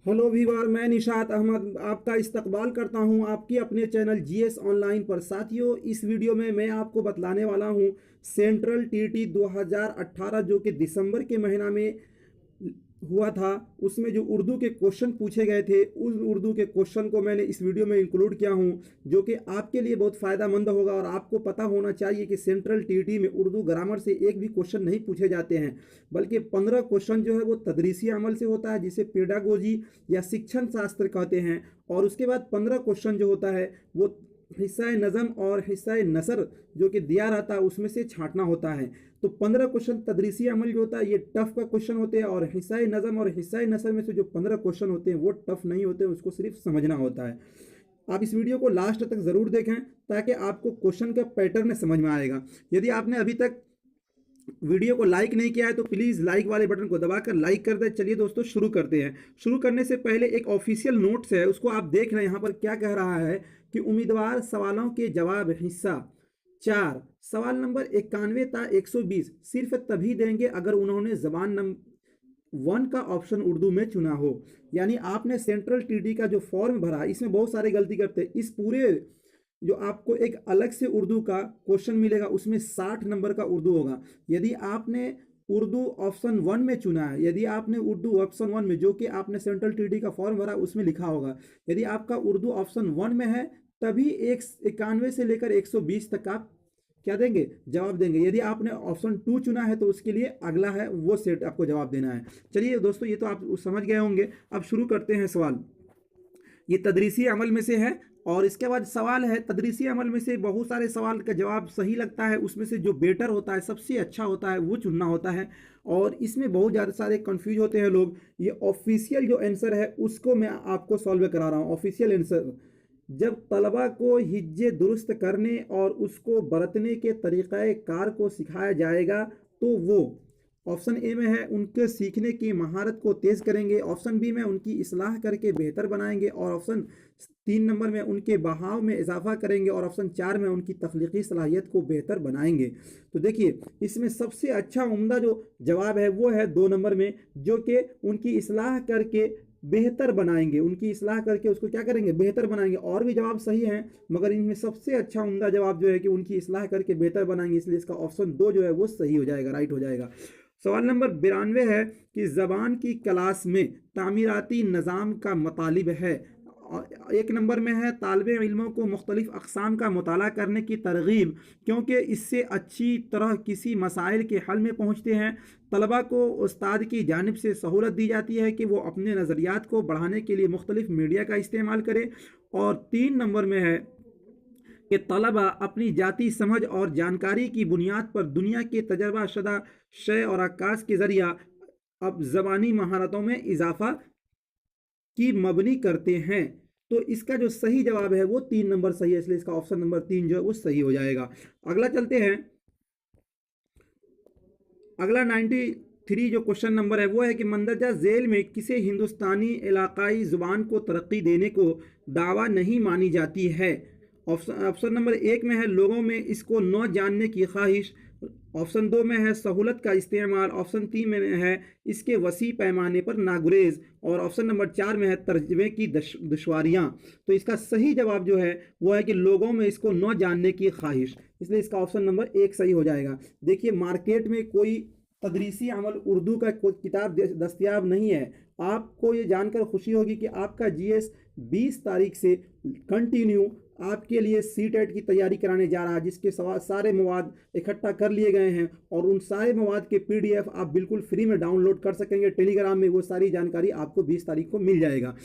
Hello viewer, मैं निशात अहमद आपका इस्तकबाल करता हूं आपके अपने चैनल जीएस ऑनलाइन पर। साथियों, इस वीडियो में मैं आपको बतलाने वाला हूं सेंट्रल टीटी 2018 जो कि दिसंबर के महीना में हुआ था। उसमें जो उर्दू के क्वेश्चन पूछे गए थे उस उर्दू के क्वेश्चन को मैंने इस वीडियो में इंक्लूड किया हूं, जो कि आपके लिए बहुत फ़ायदेमंद होगा। और आपको पता होना चाहिए कि सेंट्रल टीटी में उर्दू ग्रामर से एक भी क्वेश्चन नहीं पूछे जाते हैं, बल्कि 15 क्वेश्चन जो है वो तदरीसी अमल से होता है, जिसे पेडागोजी या शिक्षण शास्त्र कहते हैं। और उसके बाद 15 क्वेश्चन जो होता है वो हिस्सा नज़म और हिस्सा नसर जो कि दिया रहता है उसमें से छांटना होता है। तो 15 क्वेश्चन तदरीसी अमल जो होता है ये टफ का क्वेश्चन होते हैं, और हिस्सा नज़म और हिस्सा नसर में से जो 15 क्वेश्चन होते हैं वो टफ नहीं होते, उसको सिर्फ समझना होता है। आप इस वीडियो को लास्ट तक ज़रूर देखें ताकि आपको क्वेश्चन का पैटर्न समझ में आएगा। यदि आपने अभी तक वीडियो को लाइक नहीं किया है तो प्लीज़ लाइक वाले बटन को दबाकर लाइक कर दें। चलिए दोस्तों, शुरू करते हैं। शुरू करने से पहले एक ऑफिशियल नोट्स है, उसको आप देख रहे हैं। यहाँ पर क्या कह रहा है कि उम्मीदवार सवालों के जवाब हिस्सा 4 सवाल नंबर 91 ता 120 सिर्फ तभी देंगे अगर उन्होंने जबान नंबर 1 का ऑप्शन उर्दू में चुना हो। यानी आपने सेंट्रल टीडी का जो फॉर्म भरा, इसमें बहुत सारी गलती करते हैं। इस पूरे जो आपको एक अलग से उर्दू का क्वेश्चन मिलेगा उसमें 60 नंबर का उर्दू होगा। यदि आपने उर्दू ऑप्शन 1 में चुना है, यदि आपने उर्दू ऑप्शन 1 में, जो कि आपने सेंट्रल टीडी का फॉर्म भरा उसमें लिखा होगा, यदि आपका उर्दू ऑप्शन 1 में है तभी 91 से लेकर 120 तक आप क्या देंगे, जवाब देंगे। यदि आपने ऑप्शन 2 चुना है तो उसके लिए अगला है वो सेट आपको जवाब देना है। चलिए दोस्तों, ये तो आप समझ गए होंगे। अब शुरू करते हैं सवाल। ये तदरीसी अमल में से है, और इसके बाद सवाल है तदरीसी अमल में से बहुत सारे सवाल का जवाब सही लगता है, उसमें से जो बेटर होता है, सबसे अच्छा होता है, वो चुनना होता है। और इसमें बहुत ज़्यादा सारे कंफ्यूज होते हैं लोग। ये ऑफिशियल जो आंसर है उसको मैं आपको सॉल्व करा रहा हूँ। ऑफिशियल आंसर, जब तलबा को हिज्जे दुरुस्त करने और उसको बरतने के तरीक़े कार को सिखाया जाएगा तो वो ऑप्शन ए में है उनके सीखने की महारत को तेज़ करेंगे, ऑप्शन बी में उनकी इस्लाह करके बेहतर बनाएंगे, और ऑप्शन 3 नंबर में उनके बहाव में इजाफा करेंगे, और ऑप्शन 4 में उनकी तख्लीकी सलाहियत को बेहतर बनाएंगे। तो देखिए, इसमें सबसे अच्छा उम्दा जो जवाब है वो है 2 नंबर में, जो कि उनकी इस्लाह करके बेहतर बनाएंगे। उनकी इस्लाह करके उसको क्या करेंगे, बेहतर बनाएंगे। और भी जवाब सही हैं, मगर इनमें सबसे अच्छा उम्दा जवाब जो है कि उनकी इस्लाह करके बेहतर बनाएंगे, इसलिए इसका ऑप्शन 2 जो है वो सही हो जाएगा, राइट हो जाएगा। सवाल नंबर 92 है कि ज़बान की क्लास में तामीराती निज़ाम का मतलब है। 1 नंबर में है तालिब इल्मों को मुख्तलिफ अक़साम का मुताला करने की तरगीब, क्योंकि इससे अच्छी तरह किसी मसाइल के हल में पहुँचते हैं। तलबा को उस्ताद की जानिब से सहूलत दी जाती है कि वो अपने नज़रियात को बढ़ाने के लिए मुख्तलिफ मीडिया का इस्तेमाल करें। और 3 नंबर में है कि तलबा अपनी जाती समझ और जानकारी की बुनियाद पर दुनिया के तजर्बा शुदा शय और अक्कास के ज़रिया अब ज़बानी महारतों में इजाफा की मबनी करते हैं। तो इसका जो सही जवाब है वो 3 नंबर सही है, इसलिए इसका ऑप्शन नंबर 3 जो है वो सही हो जाएगा। अगला चलते हैं। अगला 93 जो क्वेश्चन नंबर है वो है कि मंदरजा झेल में किसे हिंदुस्तानी इलाकाई ज़ुबान को तरक्की देने को दावा नहीं मानी जाती है। ऑप्शन नंबर 1 में है लोगों में इसको न जानने की ख्वाहिश, ऑप्शन 2 में है सहूलत का इस्तेमाल, ऑप्शन 3 में है इसके वसी पैमाने पर नागुरेज, और ऑप्शन नंबर 4 में है तर्जमे की दुश्वारियाँ। तो इसका सही जवाब जो है वो है कि लोगों में इसको न जानने की ख्वाहिश, इसलिए इसका ऑप्शन नंबर 1 सही हो जाएगा। देखिए, मार्केट में कोई तदरीसी अमल उर्दू का कोई किताब दस्तयाब नहीं है। आपको ये जानकर खुशी होगी कि आपका जीएस 20 तारीख से कंटिन्यू आपके लिए सीटेट की तैयारी कराने जा रहा है, जिसके सारे मवाद इकट्ठा कर लिए गए हैं, और उन सारे मवाद के पीडीएफ आप बिल्कुल फ्री में डाउनलोड कर सकेंगे टेलीग्राम में। वो सारी जानकारी आपको 20 तारीख को मिल जाएगा।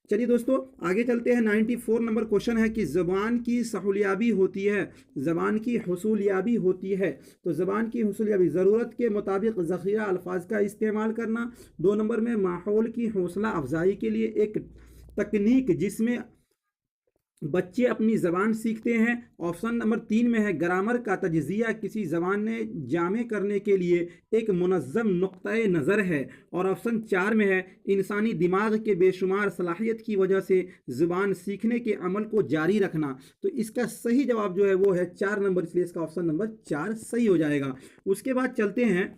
चलिए दोस्तों, आगे चलते हैं। 94 नंबर क्वेश्चन है कि ज़बान की सहूलियाबी होती है, ज़बान की हुसूलियाबी होती है। तो ज़बान की हुसूलियाबी, ज़रूरत के मुताबिक ज़ख़ीरा अल्फाज का इस्तेमाल करना। 2 नंबर में माहौल की हौसला अफजाई के लिए एक तकनीक जिसमें बच्चे अपनी ज़बान सीखते हैं। ऑप्शन नंबर 3 में है ग्रामर का तज्ज़िया किसी ज़बान ने जामे करने के लिए एक मुनज़्ज़म नुक्ता नज़र है, और ऑप्शन 4 में है इंसानी दिमाग के बेशुमार सलाहियत की वजह से ज़ुबान सीखने के अमल को जारी रखना। तो इसका सही जवाब जो है वो है 4 नंबर, इसलिए इसका ऑप्शन नंबर 4 सही हो जाएगा। उसके बाद चलते हैं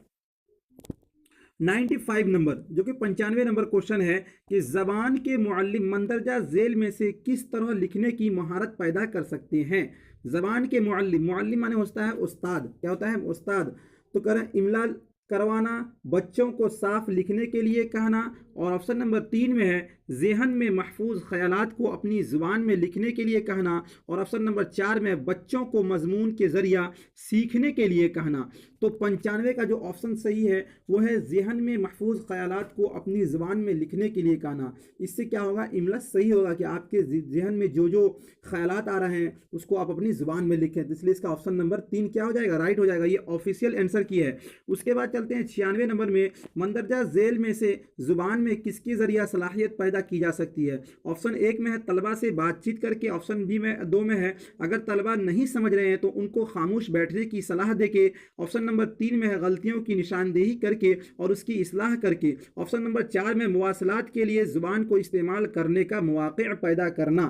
95 नंबर जो कि 95 नंबर क्वेश्चन है कि जबान के मुअल्लिम मंदरजा झेल में से किस तरह लिखने की महारत पैदा कर सकते हैं। जबान के मुअल्लिम, मुअल्लिम माने होता है उस्ताद, क्या होता है उस्ताद। तो करें इमला करवाना, बच्चों को साफ लिखने के लिए कहना, और ऑप्शन नंबर 3 में है ज़हन में महफूज ख्यालात को अपनी ज़ुबान में लिखने के लिए कहना, और ऑप्शन नंबर 4 में बच्चों को मजमून के ज़रिया सीखने के लिए कहना। तो 95 का जो ऑप्शन सही है वो है ज़हन में महफूज ख्यालात को अपनी ज़ुबान में लिखने के लिए कहना। इससे क्या होगा, इमला सही होगा कि आपके जहन में जो जो ख्यालात आ रहे हैं उसको आप अपनी ज़ुबान में लिखें। तो इसलिए इसका ऑप्शन नंबर 3 क्या हो जाएगा, राइट हो जाएगा। ये ऑफिशियल आंसर की है। उसके बाद चलते हैं 96 नंबर में, मंदरजा झेल में से ज़ुबान में किसके ज़रिया सलाहियत पैदा की जा सकती है। ऑप्शन 1 में है तलबा से बातचीत करके, ऑप्शन बी में 2 में है अगर तलबा नहीं समझ रहे हैं तो उनको खामोश बैठने की सलाह देके, ऑप्शन नंबर 3 में है गलतियों की निशानदेही करके और उसकी इस्लाह करके, ऑप्शन नंबर 4 में मुवासलात के लिए ज़ुबान को इस्तेमाल करने का मौक़िअ पैदा करना।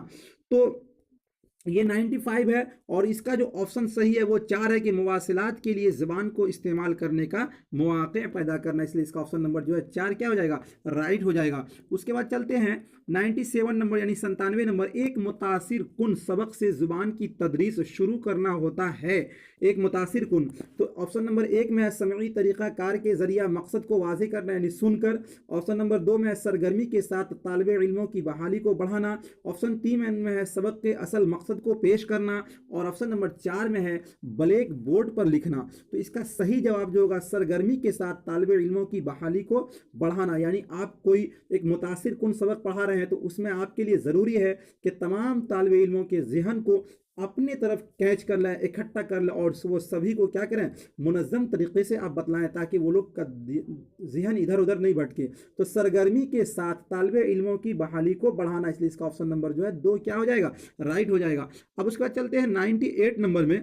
तो ये 95 है और इसका जो ऑप्शन सही है वो 4 है कि मुवासिलात के लिए ज़बान को इस्तेमाल करने का मौक़िअ पैदा करना। इसलिए इसका ऑप्शन नंबर जो है 4 क्या हो जाएगा, राइट हो जाएगा। उसके बाद चलते हैं 97 नंबर यानी 97 नंबर, एक मुतासिर कुन सबक से ज़ुबान की तदरीस शुरू करना होता है। एक मुतासिर कुन, तो ऑप्शन नंबर 1 में है समई तरीक़ा कार के ज़रिया मकसद को वाज़ेह करना यानी सुनकर, ऑप्शन नंबर 2 में है सरगर्मी के साथ तालिब इल्मों की बहाली को बढ़ाना, ऑप्शन 3 में है सबक के असल मकसद को पेश करना, और ऑप्शन नंबर 4 में है ब्लैक बोर्ड पर लिखना। तो इसका सही जवाब जो होगा सरगर्मी के साथ तालिब इल्मों की बहाली को बढ़ाना। यानी आप कोई एक मुतासिर कुन सबक पढ़ा रहे हैं तो उसमें आपके लिए ज़रूरी है कि तमाम तालिब इल्मों के ज़हन को अपने तरफ कैच कर लें, इकट्ठा कर लें और वो सभी को क्या करें, मुनज़्ज़म तरीके से आप बतलाएं ताकि वो लोग का ज़हन इधर उधर नहीं भटके। तो सरगर्मी के साथ तालिब इल्मों की बहाली को बढ़ाना, इसलिए इसका ऑप्शन नंबर जो है 2 क्या हो जाएगा, राइट हो जाएगा। अब उसके बाद चलते हैं 98 नंबर में,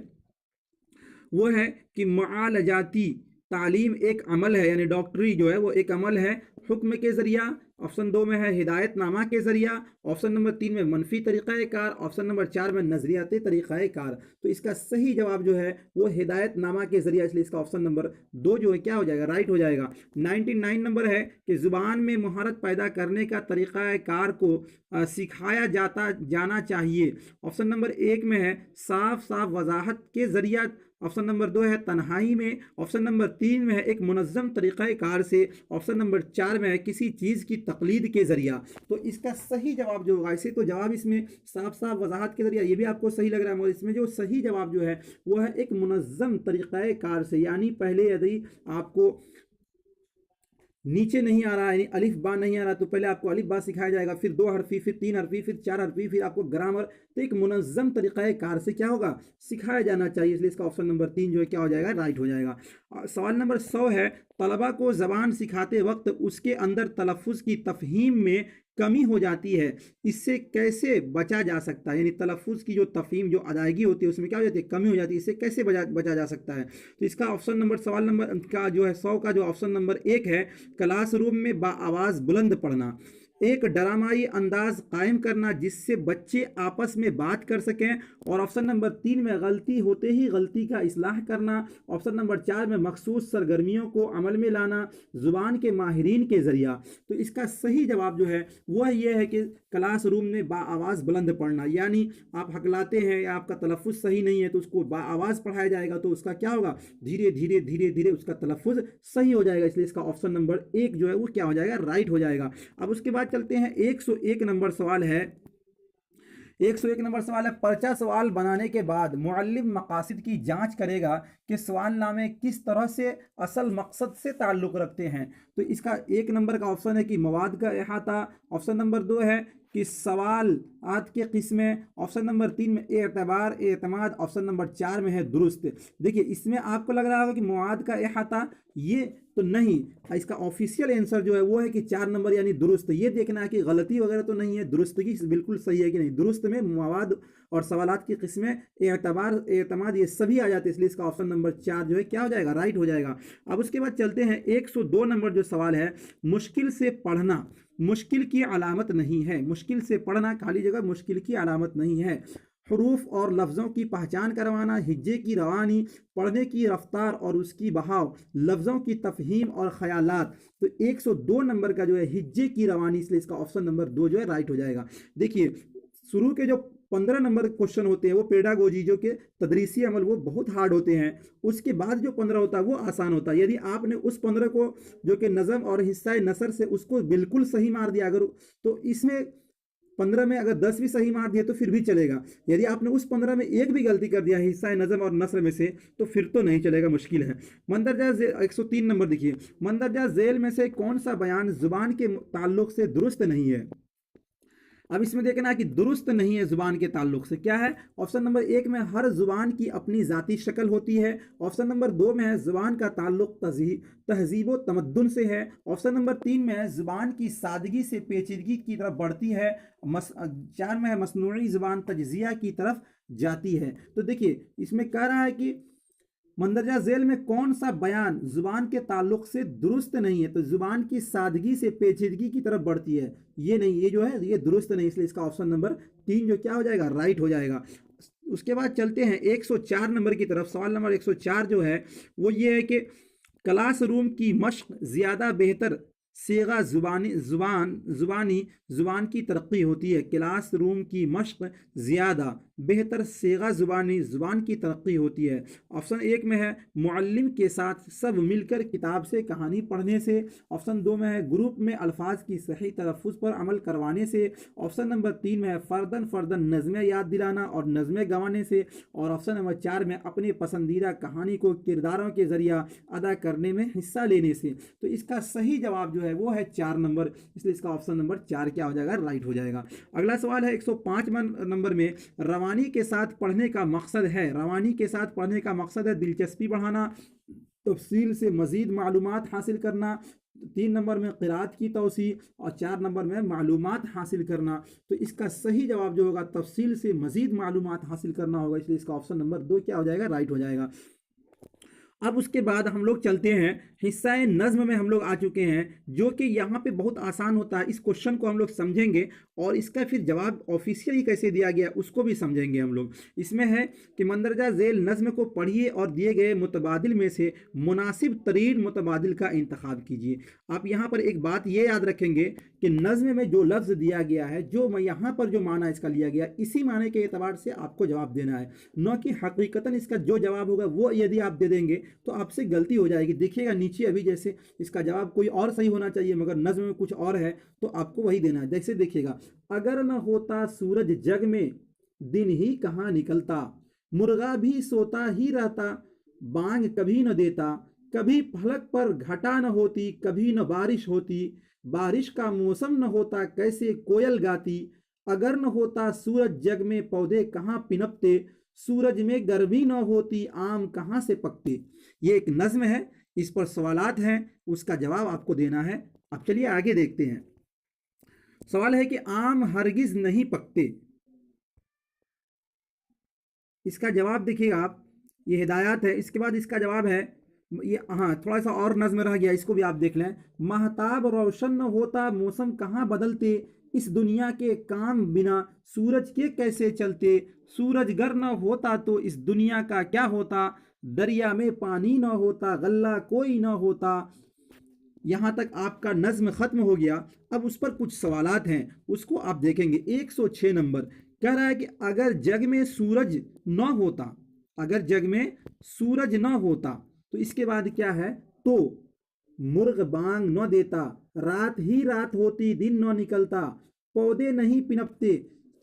वो है कि मुआलजाती तालीम एक अमल है यानी डॉक्टरी जो है वो एक अमल है हुक्म के ज़रिया, ऑप्शन 2 में है हिदायतनामा के ज़रिया, ऑप्शन नंबर 3 में मनफी तरीक़ा कार, ऑप्शन नंबर 4 में नज़रियाती तरीक़ा कार। तो इसका सही जवाब जो है वो हिदायतनामा के ज़रिया, इसलिए इसका ऑप्शन नंबर 2 जो है क्या हो जाएगा, राइट हो जाएगा। 99 नंबर है कि ज़ुबान में महारत पैदा करने का तरीक़ा कार को सिखाया जाना चाहिए। ऑप्शन नंबर 1 में है साफ साफ वजाहत के ज़रिया, ऑप्शन नंबर 2 है तन्हाई में, ऑप्शन नंबर 3 में है एक मुनज़्ज़म तरीक़ाकार से, ऑप्शन नंबर 4 में है किसी चीज़ की तक़लीद के ज़रिया। तो इसका सही जवाब जो होगा, इसे तो जवाब इसमें साफ साफ वजाहत के ज़रिया ये भी आपको सही लग रहा है, मगर इसमें जो सही जवाब जो है वो है एक मुनज़्ज़म तरीक़ाकार से। यानी पहले यदि आपको नीचे नहीं आ रहा है यानी अलिफ बा नहीं आ रहा तो पहले आपको अलिफ बा सिखाया जाएगा, फिर 2 हरफी, फिर 3 हरफी, फिर 4 हरफी, फिर आपको ग्रामर। तो एक मुनज़्ज़म तरीक़ाए कार से क्या होगा, सिखाया जाना चाहिए। इसलिए इसका ऑप्शन नंबर 3 जो है क्या हो जाएगा, राइट हो जाएगा। सवाल नंबर 100 है तलबा को ज़बान सिखाते वक्त उसके अंदर तलफ़्फ़ुज़ की तफ़हीम में कमी हो जाती है, इससे कैसे बचा जा सकता है। यानी तलफ़्फ़ुज़ की जो तफ़हीम जो अदायगी होती है उसमें क्या हो जाती है, कमी हो जाती है, इससे कैसे बचा जा सकता है। तो इसका ऑप्शन नंबर, सवाल नंबर का जो है 100 का जो ऑप्शन नंबर 1 है क्लासरूम में बाआवाज़ बुलंद पढ़ना, एक ड्रामाई अंदाज कायम करना जिससे बच्चे आपस में बात कर सकें, और ऑप्शन नंबर 3 में गलती होते ही गलती का इस्लाह करना, ऑप्शन नंबर 4 में मखसूस सरगर्मियों को अमल में लाना ज़ुबान के माहिरीन के ज़रिया। तो इसका सही जवाब जो है वह यह है कि क्लासरूम में बाआवाज़ बुलंद पढ़ना। यानी आप हकलाते हैं या आपका तलफ़्फ़ुज़ सही नहीं है तो उसको बाआवाज़ पढ़ाया जाएगा तो उसका क्या होगा, धीरे धीरे धीरे धीरे उसका तलफ़्फ़ुज़ सही हो जाएगा। इसलिए इसका ऑप्शन नंबर 1 जो है वो क्या हो जाएगा, राइट हो जाएगा। अब उसके बाद चलते हैं 101 नंबर सवाल है। 101 नंबर सवाल है पर्चा सवाल बनाने के बाद मुअल्लिम मकासिद की जांच करेगा कि सवालनामे किस तरह से असल मकसद से ताल्लुक़ रखते हैं। तो इसका 1 नंबर का ऑप्शन है कि मवाद का अहाता, ऑप्शन नंबर 2 है कि सवाल आत के किस्में, ऑप्शन नंबर 3 में एतबार एतमाद, ऑप्शन नंबर 4 में है दुरुस्त। देखिए इसमें आपको लग रहा होगा कि मवाद का अहाता, ये तो नहीं, इसका ऑफिशियल आंसर जो है वो है कि 4 नंबर यानी दुरुस्त। ये देखना है कि गलती वगैरह तो नहीं है, दुरुस्तगी बिल्कुल सही है कि नहीं। दुरुस्त में मवाद और सवालात की किस्में एतबार एतमाद ये सभी आ जाते हैं, इसलिए इसका ऑप्शन नंबर 4 जो है क्या हो जाएगा, राइट हो जाएगा। अब उसके बाद चलते हैं 102 नंबर जो सवाल है, मुश्किल से पढ़ना मुश्किल की अलामत नहीं है। मुश्किल से पढ़ना खाली जगह मुश्किल की अलामत नहीं है। हरूफ और लफ्ज़ों की पहचान करवाना, हिज्जे की रवानी, पढ़ने की रफ्तार और उसकी बहाव, लफ्ज़ों की तफहीम और ख़यालात। तो 102 नंबर का जो है हिज्जे की रवानी, इसलिए इसका ऑप्शन नंबर 2 जो है राइट हो जाएगा। देखिए, शुरू के जो 15 नंबर क्वेश्चन होते हैं वो पेडागोजी जो के तदरीसी अमल वो बहुत हार्ड होते हैं। उसके बाद जो 15 होता है वो आसान होता है। यदि आपने उस 15 को जो कि नज़म और हिस्सा नसर से उसको बिल्कुल सही मार दिया अगर, तो इसमें 15 में अगर 10 भी सही मार दिए तो फिर भी चलेगा। यदि आपने उस 15 में एक भी गलती कर दिया हिस्सा नज़म और नसर में से, तो फिर तो नहीं चलेगा, मुश्किल है। मंदरजा 103 नंबर देखिए, मंदरजा झेल में से कौन सा बयान जुबान के ताल्लुक से दुरुस्त नहीं है। अब इसमें देखना कि दुरुस्त नहीं है जुबान के ताल्लुक से, क्या है। ऑप्शन नंबर 1 में हर जुबान की अपनी ज़ाती शक्ल होती है। ऑप्शन नंबर 2 में है जुबान का ताल्लुक तहजीब व तमद्दुन से है। ऑप्शन नंबर 3 में है जुबान की सादगी से पेचीदगी की तरफ बढ़ती है। 4 में है मसनूई जुबान तज्जिया की तरफ जाती है। तो देखिए इसमें कह रहा है कि मंदरजा झेल में कौन सा बयान जुबान के ताल्लुक से दुरुस्त नहीं है। तो जुबान की सादगी से पेचीदगी की तरफ बढ़ती है, ये नहीं, ये जो है ये दुरुस्त नहीं, इसलिए इसका ऑप्शन नंबर 3 जो क्या हो जाएगा, राइट हो जाएगा। उसके बाद चलते हैं 104 नंबर की तरफ। सवाल नंबर 104 जो है वो ये है कि क्लासरूम की मश्क ज़्यादा बेहतर सेगा ज़ुबान की तरक्की होती है। क्लासरूम की मश्क ज़्यादा बेहतर सेगा ज़ुबान की तरक्की होती है। ऑप्शन 1 में है मुअल्लिम के साथ सब मिलकर किताब से कहानी पढ़ने से। ऑप्शन 2 में है ग्रुप में अल्फाज की सही तलफ़ुज़ पर अमल करवाने से। ऑप्शन नंबर 3 में है फ़र्दन फ़र्दन नज़में याद दिलाना और नज़में गंवाने से। और ऑप्शन नंबर 4 में अपने पसंदीदा कहानी को किरदारों के ज़रिया अदा करने में हिस्सा लेने से। तो इसका सही जवाब जो है वो है 4 नंबर, इसलिए इसका ऑप्शन नंबर 4 क्या हो जाएगा, राइट हो जाएगा। अगला सवाल है 105 नंबर में, रवानी के साथ पढ़ने का मकसद है। रवानी के साथ पढ़ने का मकसद है दिलचस्पी बढ़ाना, तफसील से मज़ीद मालूमात हासिल करना। 3 नंबर में क़िराअत की तौसी और 4 नंबर में मालूमात हासिल करना। तो इसका सही जवाब जो होगा तफसील से मज़ीद मालूमात हासिल करना होगा, इसलिए इसका ऑप्शन नंबर 2 क्या हो जाएगा, राइट हो जाएगा। अब उसके बाद हम लोग चलते हैं हिस्सा नज़्म में, हम लोग आ चुके हैं जो कि यहाँ पे बहुत आसान होता है। इस क्वेश्चन को हम लोग समझेंगे और इसका फिर जवाब ऑफिशियली कैसे दिया गया उसको भी समझेंगे हम लोग। इसमें है कि मंदरजा झेल नज़्म को पढ़िए और दिए गए मुतबादिल में से मुनासिब तरीन मुतबादिल का इंतखाब कीजिए। आप यहाँ पर एक बात ये याद रखेंगे कि नज़्म में जो लफ्ज़ दिया गया है, जो यहाँ पर जो माना इसका लिया गया, इसी माने के एतबार से आपको जवाब देना है, न कि हकीकतन इसका जो जवाब होगा वो यदि आप दे देंगे तो आपसे गलती हो जाएगी। देखिएगा नीचे अभी जैसे इसका जवाब कोई और सही होना चाहिए मगर नज़्म में कुछ और है, तो आपको वही देना है। जैसे देखिएगा, अगर न होता सूरज जग में दिन ही कहाँ निकलता, मुर्गा भी सोता ही रहता बांग कभी न देता, कभी फलक पर घटा न होती कभी न बारिश होती, बारिश का मौसम न होता कैसे कोयल गाती, अगर न होता सूरज जग में पौधे कहाँ पिनपते, सूरज में गर्मी न होती आम कहाँ से पकते। ये एक नज़्म है, इस पर सवालात हैं, उसका जवाब आपको देना है। अब चलिए आगे देखते हैं। सवाल है कि आम हरगिज नहीं पकते, इसका जवाब देखिएगा आप, ये हिदायत है। इसके बाद इसका जवाब है ये, हाँ थोड़ा सा और नज़्म रह गया, इसको भी आप देख लें। महताब रोशन न होता मौसम कहाँ बदलते, इस दुनिया के काम बिना सूरज के कैसे चलते, सूरज गर न होता तो इस दुनिया का क्या होता, दरिया में पानी न होता गल्ला कोई न होता। यहाँ तक आपका नज़्म ख़त्म हो गया। अब उस पर कुछ सवालात हैं, उसको आप देखेंगे। 106 नंबर कह रहा है कि अगर जग में सूरज न होता, अगर जग में सूरज न होता तो इसके बाद क्या है, तो मुर्ग बांग न देता, रात ही रात होती दिन न निकलता, पौधे नहीं पिनपते।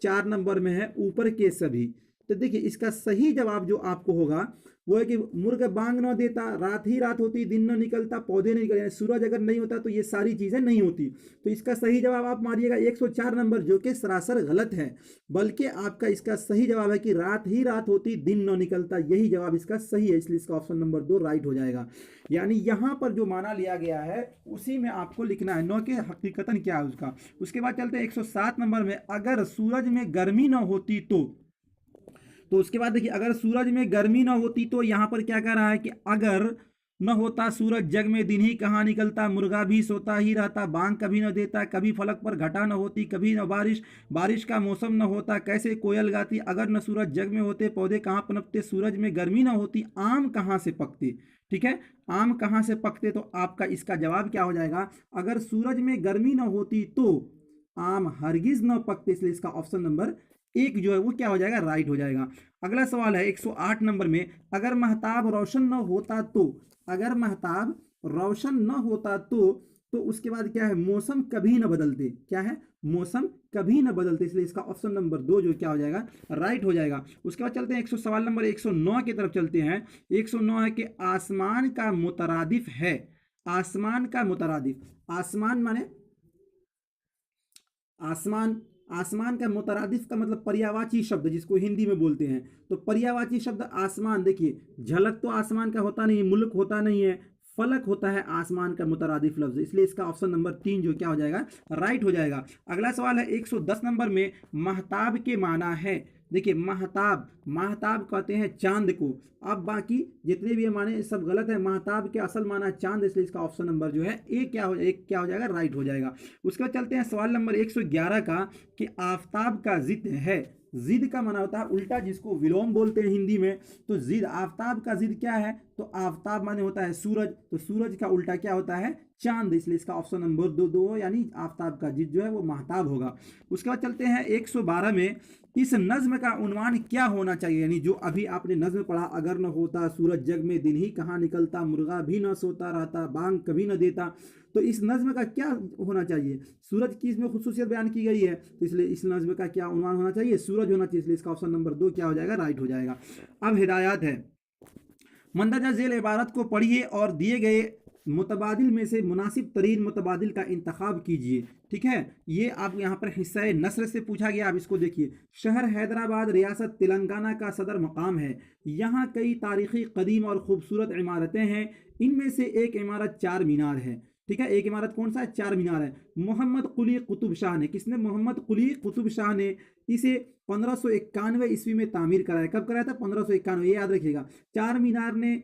4 नंबर में है ऊपर के सभी। तो देखिए इसका सही जवाब जो आपको होगा वो है कि मुर्ग बांग न देता, रात ही रात होती दिन न निकलता, पौधे नहीं निकलते, सूरज अगर नहीं होता तो ये सारी चीज़ें नहीं होती। तो इसका सही जवाब आप मारिएगा 104 नंबर, जो कि सरासर गलत है। बल्कि आपका इसका सही जवाब है कि रात ही रात होती दिन न निकलता, यही जवाब इसका सही है, इसलिए इसका ऑप्शन नंबर 2 राइट हो जाएगा। यानी यहाँ पर जो माना लिया गया है उसी में आपको लिखना है, न कि हकीकतन क्या है उसका। उसके बाद चलते हैं 107 नंबर में, अगर सूरज में गर्मी न होती तो उसके बाद देखिए, अगर सूरज में गर्मी ना होती तो यहाँ पर क्या कह रहा है कि अगर न होता सूरज जग में दिन ही कहाँ निकलता, मुर्गा भी सोता ही रहता, बांग कभी न देता, कभी फलक पर घटा न होती, कभी न बारिश, बारिश का मौसम न होता, कैसे कोयल गाती, अगर न सूरज जग में होते, पौधे कहाँ पनपते, सूरज में गर्मी न होती, आम कहाँ से पकते। ठीक है, आम कहाँ से पकते, तो आपका इसका जवाब क्या हो जाएगा, अगर सूरज में गर्मी न होती तो आम हरगिज न पकते, इसलिए इसका ऑप्शन नंबर एक जो है वो क्या हो जाएगा, राइट हो जाएगा। अगला सवाल है 108 नंबर में, अगर महताब रोशन न होता तो, अगर महताब रोशन न होता तो उसके बाद क्या है, मौसम कभी न बदलते, क्या है, मौसम कभी न बदलते, इसलिए इसका ऑप्शन नंबर 2 जो क्या हो जाएगा, राइट हो जाएगा। उसके बाद चलते हैं सवाल नंबर 109 की तरफ चलते हैं। 109 है कि आसमान का मुतरादिफ है, आसमान का मुतरादिफ, आसमान माने आसमान, आसमान का मुतरादिफ का मतलब पर्यायवाची शब्द जिसको हिंदी में बोलते हैं, तो पर्यायवाची शब्द आसमान, देखिए झलक तो आसमान का होता नहीं, मुल्क होता नहीं है, फलक होता है आसमान का मुतरादिफ लफ्ज, इसलिए इसका ऑप्शन नंबर 3 जो क्या हो जाएगा, राइट हो जाएगा। अगला सवाल है 110 नंबर में, महताब के माना है, देखिए महताब, महताब कहते हैं चांद को, अब बाकी जितने भी माने सब गलत है, महताब के असल माना चांद, इसलिए इसका ऑप्शन नंबर जो है एक क्या हो जाएगा, राइट हो जाएगा। उसके बाद चलते हैं सवाल नंबर 111 का, कि आफताब का जिद है, जिद का माना होता है उल्टा, जिसको विलोम बोलते हैं हिंदी में, तो जिद, आफताब का जिद क्या है, तो आफताब माने होता है सूरज, तो सूरज का उल्टा क्या होता है, चांद, इसलिए इसका ऑप्शन नंबर 2 यानी आफताब का जिद जो है वो महताब होगा। उसके बाद चलते हैं 112 में, इस नज्म का उन्वान क्या होना चाहिए, यानी जो अभी आपने नज्म पढ़ा, अगर न होता सूरज जग में दिन ही कहाँ निकलता, मुर्गा भी न सोता रहता, बांग कभी न देता, तो इस नज्म का क्या होना चाहिए, सूरज की इसमें खुसूसियत बयान की गई है, तो इसलिए इस नज्म का क्या उन्वान होना चाहिए, सूरज होना चाहिए, इसलिए इसका ऑप्शन नंबर 2 क्या हो जाएगा, राइट हो जाएगा। अब हिदायत है, मंदरजा झेल इबारत को पढ़िए और दिए गए मुतबादिल में से मुनासिब तरीन मुतबादिल का इंतखाब कीजिए। ठीक है, ये आप यहाँ पर हिस्सा नस्र से पूछा गया। आप इसको देखिए, शहर हैदराबाद रियासत तेलंगाना का सदर मकाम है, यहाँ कई तारीखी कदीम और खूबसूरत इमारतें हैं, इनमें से एक इमारत चार मीनार है। ठीक है, एक इमारत कौन सा है, चार मीनार है। मोहम्मद कुली कुतुब शाह ने, किसने, मोहम्मद कुली कुतुब शाह ने इसे 1591 ईस्वी में तामीर कराया। कब कराया था, 1591, ये याद रखिएगा। चार मीनार ने,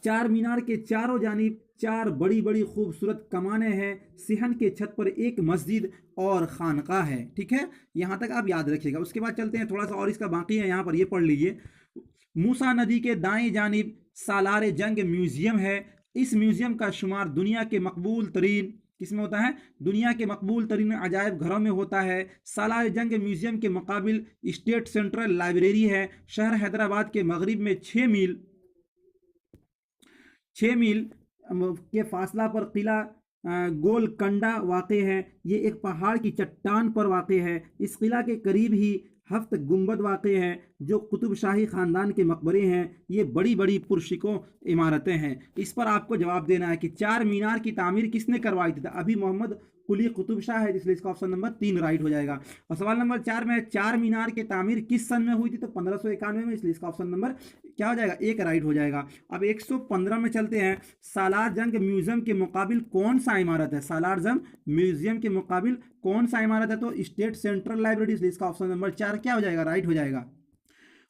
चार मीनार के चारों जानिब चार बड़ी बड़ी खूबसूरत कमाने हैं, सिहन के छत पर एक मस्जिद और खानका है। ठीक है, यहाँ तक आप याद रखिएगा। उसके बाद चलते हैं, थोड़ा सा और इसका बाकी है, यहाँ पर ये पढ़ लीजिए। मूसा नदी के दाएं जानिब सालार जंग म्यूजियम है, इस म्यूजियम का शुमार दुनिया के मकबूल तरीन, किसमें होता है, दुनिया के मकबूल तरीन अजायब घरों में होता है। सालार जंग म्यूजियम के मुकाबिल स्टेट सेंट्रल लाइब्रेरी है। शहर हैदराबाद के मगरिब में 6 मील के फासला पर किला गोलकंडा वाक़ है। ये एक पहाड़ की चट्टान पर वाक़ है। इस किला के करीब ही हफ्त गुंबद वाक़ हैं, जो कुतुब शाही ख़ानदान के मकबरे हैं। ये बड़ी बड़ी पुरशिकों इमारतें हैं। इस पर आपको जवाब देना है कि चार मीनार की तामीर किसने करवाई थी, अभी मोहम्मद कुली कुतुब शाह है, इसलिए इसका ऑप्शन नंबर 3 राइट हो जाएगा। और सवाल नंबर 4 में, चार मीनार की तामीर किस सन में हुई थी, तो 1591 में, इसलिए इसका ऑप्शन नंबर क्या हो जाएगा, 1 राइट हो जाएगा। अब 115 में चलते हैं। सालार जंग म्यूजियम के मुकाबिल कौन सा इमारत है, सालार जंग म्यूजियम के मुकाबिल कौन सा इमारत है, तो स्टेट सेंट्रल लाइब्रेरी, इसलिए इसका ऑप्शन नंबर 4 क्या हो जाएगा, राइट हो जाएगा।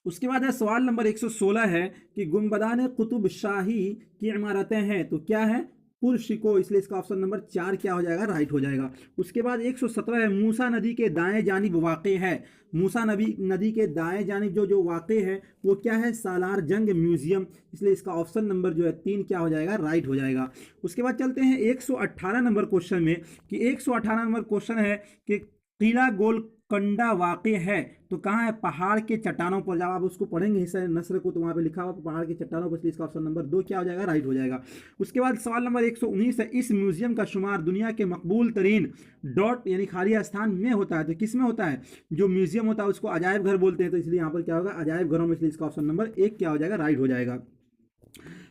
उसके बाद है सवाल नंबर 116 है कि गुंबदान कुतुब शाही की इमारतें हैं, तो क्या है, पुरशिको, इसलिए इसका ऑप्शन नंबर 4 क्या हो जाएगा, राइट हो जाएगा। उसके बाद 117 है, मूसा नदी के दाएं जानिब वाक़े है। मूसा नदी के दाएं जानिब जो वाक़े है वो क्या है, सालार जंग म्यूजियम, इसलिए इसका ऑप्शन नंबर जो है 3 क्या हो जाएगा, राइट हो जाएगा। उसके बाद चलते हैं 118 नंबर क्वेश्चन में, कि 118 नंबर क्वेश्चन है कि किला गोलकंडा वाक़े है, तो कहाँ है, पहाड़ के चट्टानों पर। जब आप उसको पढ़ेंगे हिस्सा नस्र को, तो वहाँ पे लिखा हुआ पहाड़ के चट्टानों पर, इसलिए इसका ऑप्शन नंबर 2 क्या हो जाएगा, राइट हो जाएगा। उसके बाद सवाल नंबर 119 है, इस म्यूजियम का शुमार दुनिया के मकबूल तरीन डॉट यानी खाली स्थान में होता है, तो किस में होता है, जो म्यूजियम होता है उसको अजायब घर बोलते हैं, तो इसलिए यहाँ पर क्या होगा, अजायब घरों में, इसलिए इसका ऑप्शन नंबर 1 क्या हो जाएगा, राइट हो जाएगा।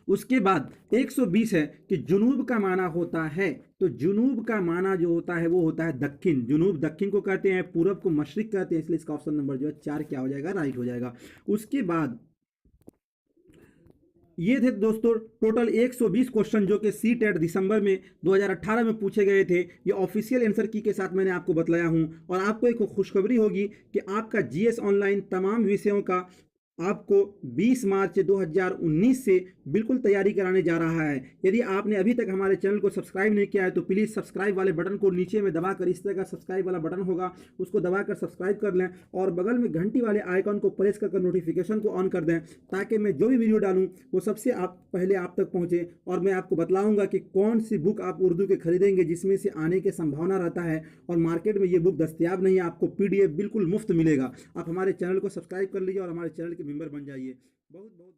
उसके बाद 120 है कि जुनूब का माना होता है, तो जुनूब का माना जो होता है वो होता है दक्षिण। जुनूब दक्षिण को कहते हैं, पूरब को मशरिक कहते हैं, इसलिए इसका ऑप्शन नंबर जो है 4 क्या हो जाएगा, राइट हो जाएगा। उसके बाद ये थे दोस्तों टोटल 120 क्वेश्चन जो कि सीटेट दिसंबर में 2018 में पूछे गए थे। ये ऑफिशियल आंसर की के साथ मैंने आपको बतलाया हूँ। और आपको एक खुशखबरी होगी कि आपका जीएस ऑनलाइन तमाम विषयों का आपको 20 मार्च 2019 से बिल्कुल तैयारी कराने जा रहा है। यदि आपने अभी तक हमारे चैनल को सब्सक्राइब नहीं किया है तो प्लीज़ सब्सक्राइब वाले बटन को नीचे में दबाकर, इस तरह का सब्सक्राइब वाला बटन होगा उसको दबाकर सब्सक्राइब कर लें और बगल में घंटी वाले आइकन को प्रेस कर नोटिफिकेशन को ऑन कर दें, ताकि मैं जो भी वीडियो डालूं वो सबसे पहले आप तक पहुंचे। और मैं आपको बतलाऊंगा कि कौन सी बुक आप उर्दू के खरीदेंगे जिसमें से आने की संभावना रहता है और मार्केट में ये बुक दस्तयाब नहीं है, आपको PDF बिल्कुल मुफ्त मिलेगा। आप हमारे चैनल को सब्सक्राइब कर लीजिए और हमारे चैनल के मेंबर बन जाइए। बहुत बहुत